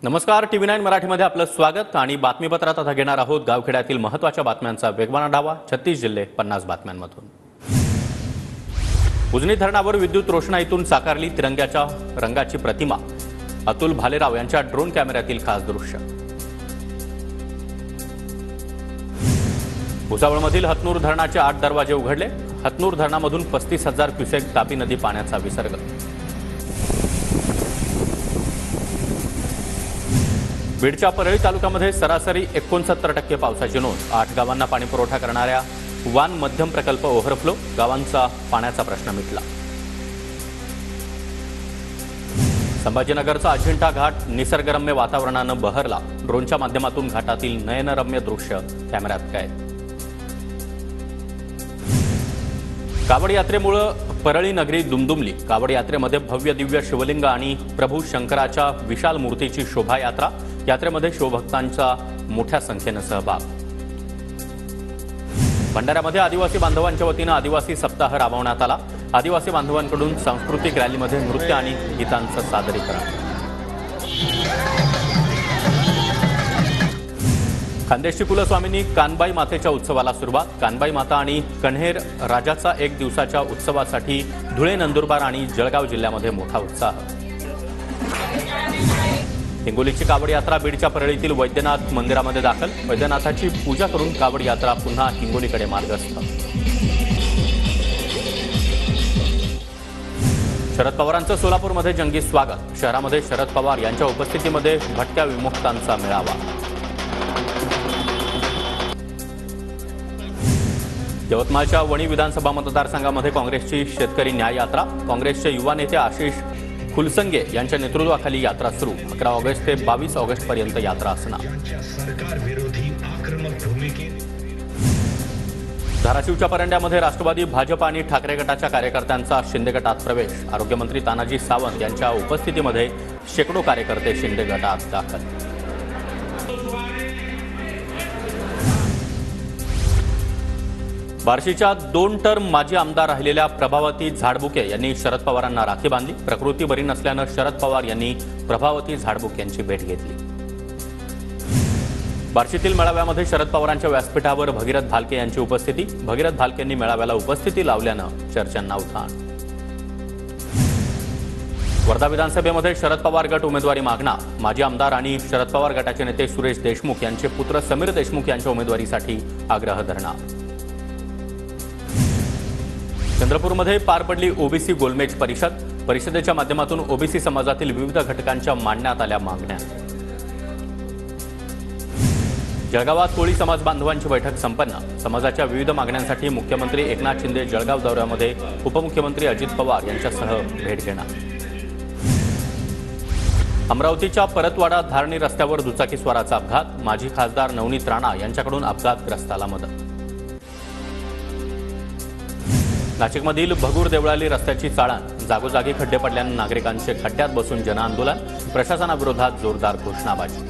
नमस्कार, TV9 मराठीमध्ये आपलं स्वागत आणि बातमीपत्रात आता घेणार आहोत गावखेड्यातील महत्त्वाच्या बातम्यांचा वेगवान आढावा. 36 जिल्हे 50 बातम्यांमधून. उजनी धरणावर विद्युत रोषणाईतून साकारली तिरंग्याच्या रंगाची प्रतिमा. अतुल भालेराव यांच्या ड्रोन कॅमेऱ्यातील खास दृश्य. भुसावळमधील हतनूर धरणाचे 8 दरवाजे उघडले. हतनूर धरणामधून 35,000 क्युसेक तापी नदी पाण्याचा विसर्ग. बीडच्या परळी तालुक्यामध्ये सरासरी 69% पावसाची नोंद. 8 गावांना पाणी पुरवठा करणाऱ्या वान मध्यम प्रकल्प ओव्हरफ्लो. गावांचा पाण्याचा प्रश्न मिटला. संभाजीनगरचा अजिंठा घाट निसर्गरम्य वातावरणानं बहरला. ड्रोनच्या माध्यमातून घाटातील नयनरम्य दृश्य कॅमेऱ्यात कैद. कावड यात्रेमुळे परळी नगरी दुमदुमली. कावड यात्रेमध्ये भव्य दिव्य शिवलिंग आणि प्रभू शंकराच्या विशाल मूर्तीची शोभायात्रा. यात्रेमध्ये शिवभक्तांचा मोठ्या संख्येनं सहभाग. भंडाऱ्यामध्ये आदिवासी बांधवांच्या वतीनं आदिवासी सप्ताह राबवण्यात आला. आदिवासी बांधवांकडून सांस्कृतिक रॅलीमध्ये नृत्य आणि गीतांचं सादरीकरण. खानदेशची कुलस्वामिनी कानबाई मातेच्या उत्सवाला सुरुवात. कानबाई माता आणि कण्हेर राजाचा 1 दिवसाच्या उत्सवासाठी धुळे, नंदुरबार आणि जळगाव जिल्ह्यामध्ये मोठा उत्साह. हिंगोलीची कावड यात्रा बीडच्या परळीतील वैद्यनाथ मंदिरामध्ये दाखल. वैद्यनाथाची पूजा करून कावड यात्रा पुन्हा हिंगोलीकडे मार्गस्थ. शरद पवारांचं सोलापूरमध्ये जंगी स्वागत. शहरामध्ये शरद पवार यांच्या उपस्थितीमध्ये भटक्या विमुक्तांचा मेळावा. यवतमाळच्या वणी विधानसभा मतदारसंघामध्ये काँग्रेसची शेतकरी न्याय यात्रा. काँग्रेसचे युवा नेते आशिष फुलसंगे यांच्या नेतृत्वाखाली यात्रा सुरू. 11 ऑगस्ट ते 22 ऑगस्ट पर्यंत यात्रा असणार. धाराशिवच्या परंड्यामध्ये राष्ट्रवादी, भाजप आणि ठाकरे गटाच्या कार्यकर्त्यांचा शिंदे गटात प्रवेश. आरोग्यमंत्री तानाजी सावंत यांच्या उपस्थितीमध्ये शेकडो कार्यकर्ते शिंदे गटात दाखल. बार्शीच्या 2 टर्म माजी आमदार राहिलेल्या प्रभावती झाडबुके यांनी शरद पवारांना राखी बांधली. प्रकृती बरी नसल्यानं शरद पवार यांनी प्रभावती झाडबुके यांची भेट घेतली. बार्शीतील मेळाव्यामध्ये शरद पवारांच्या व्यासपीठावर भगीरथ भालके यांची उपस्थिती. भगीरथ भालकेंनी मेळाव्याला उपस्थिती लावल्यानं चर्चांना उधाण. वर्धा विधानसभेमध्ये शरद पवार गट उमेदवारी मागणार. माजी आमदार आणि शरद पवार गटाचे नेते सुरेश देशमुख यांचे पुत्र समीर देशमुख यांच्या उमेदवारीसाठी आग्रह धरणार. चंद्रपूरमध्ये पार पडली ओबीसी गोलमेज परिषद. परिषदेच्या माध्यमातून ओबीसी समाजातील विविध घटकांच्या मांडण्यात आल्या मागण्या. जळगावात कोळी समाज बांधवांची बैठक संपन्न. समाजाच्या विविध मागण्यांसाठी मुख्यमंत्री एकनाथ शिंदे जळगाव दौऱ्यामध्ये उपमुख्यमंत्री अजित पवार यांच्यासह भेट घेणार. अमरावतीच्या परतवाडा धारणी रस्त्यावर दुचाकीस्वाराचा अपघात. माजी खासदार नवनीत राणा यांच्याकडून अपघातग्रस्ताला मदत. नाशिकमधील भगूर देवळाली रस्त्याची चाळण. जागोजागी खड्डे पडल्यानं नागरिकांचे खड्ड्यात बसून जनआंदोलन. प्रशासनाविरोधात जोरदार घोषणाबाजी.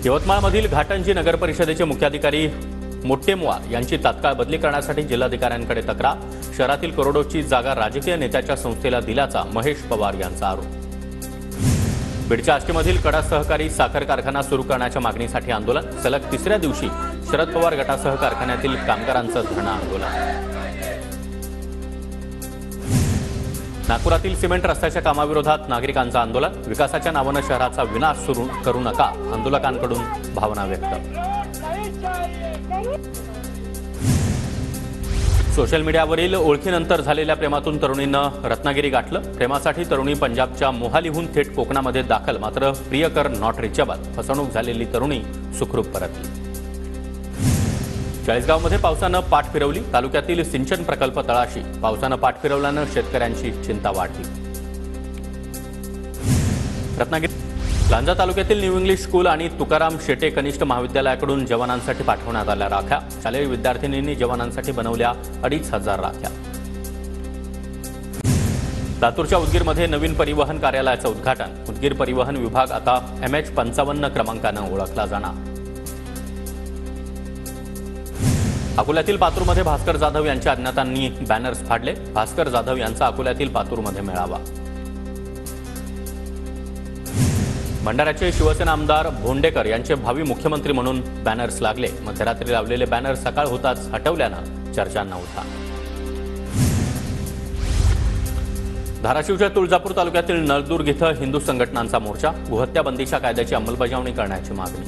यवतमाळमधील घाटंजी नगर परिषदेचे मुख्याधिकारी मोट्टेमवार यांची तात्काळ बदली करण्यासाठी जिल्हाधिकाऱ्यांकडे तक्रार. शहरातील करोडोची जागा राजकीय नेत्याच्या संस्थेला दिल्याचा महेश पवार यांचा आरोप. बीडच्या आष्टीमधील कडा सहकारी साखर कारखाना सुरू करण्याच्या मागणीसाठी आंदोलन. सलग 3ऱ्या दिवशी शरद पवार गटासह कारखान्यातील कामगारांचं धरणं आंदोलन. नागपुरातील सिमेंट रस्त्याच्या कामाविरोधात नागरिकांचं आंदोलन. विकासाच्या नावानं शहराचा विनाश सुरू करू नका, आंदोलकांकडून भावना व्यक्त. सोशल मीडियावरील ओळखीनंतर झालेल्या प्रेमातून तरुणीनं रत्नागिरी गाठलं. प्रेमासाठी तरुणी पंजाबच्या मोहालीहून थेट कोकणामध्ये दाखल. मात्र प्रियकर नॉट रिचेबल. फसवणूक झालेली तरुणी सुखरूप परतली. चाळीसगावमध्ये पावसानं पाठ फिरवली. तालुक्यातील सिंचन प्रकल्प तळाशी. पावसानं पाठ फिरवल्यानं शेतकऱ्यांची चिंता वाढली. रत्नागिरी लांजा तालुक्यातील न्यू इंग्लिश स्कूल आणि तुकाराम शेटे कनिष्ठ महाविद्यालयाकडून जवानांसाठी पाठवण्यात आल्या राख्या. शालेय विद्यार्थिनींनी जवानांसाठी बनवल्या 2,500 राख्या. लातूरच्या उदगीरमध्ये नवीन परिवहन कार्यालयाचं उद्घाटन. उदगीर परिवहन विभाग आता MH55 क्रमांकानं ओळखला जाणार. अकोल्यातील पातूरमध्ये भास्कर जाधव यांच्या अज्ञातांनी बॅनर्स फाडले. भास्कर जाधव यांचा अकोल्यातील पातूरमध्ये मेळावा. भंडाऱ्याचे शिवसेना आमदार भोंडेकर यांचे भावी मुख्यमंत्री म्हणून बॅनर्स लागले. मध्यरात्री लावलेले बॅनर सकाळ होताच हटवल्यानं चर्चांना उधाण. धाराशिवच्या तुळजापूर तालुक्यातील नळदुर्ग इथं हिंदू संघटनांचा मोर्चा. गोहत्या बंदीच्या कायद्याची अंमलबजावणी करण्याची मागणी.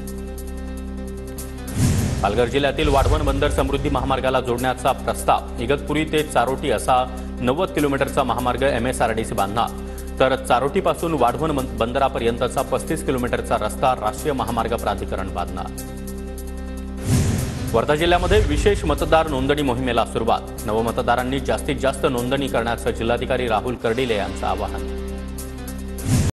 पालघर जिल्ह्यातील वाढवण बंदर समृद्धी महामार्गाला जोडण्याचा प्रस्ताव. इगतपुरी ते चारोटी असा 90 किलोमीटरचा महामार्ग MSRDC बांधणार, तर चारोटीपासून वाढवण बंदरापर्यंतचा 35 किलोमीटरचा रस्ता राष्ट्रीय महामार्ग प्राधिकरण बांधणार. वर्धा जिल्ह्यामध्ये विशेष मतदार नोंदणी मोहिमेला सुरुवात. नवमतदारांनी जास्तीत जास्त नोंदणी करण्याचं जिल्हाधिकारी राहुल कर्डिले यांचं आवाहन.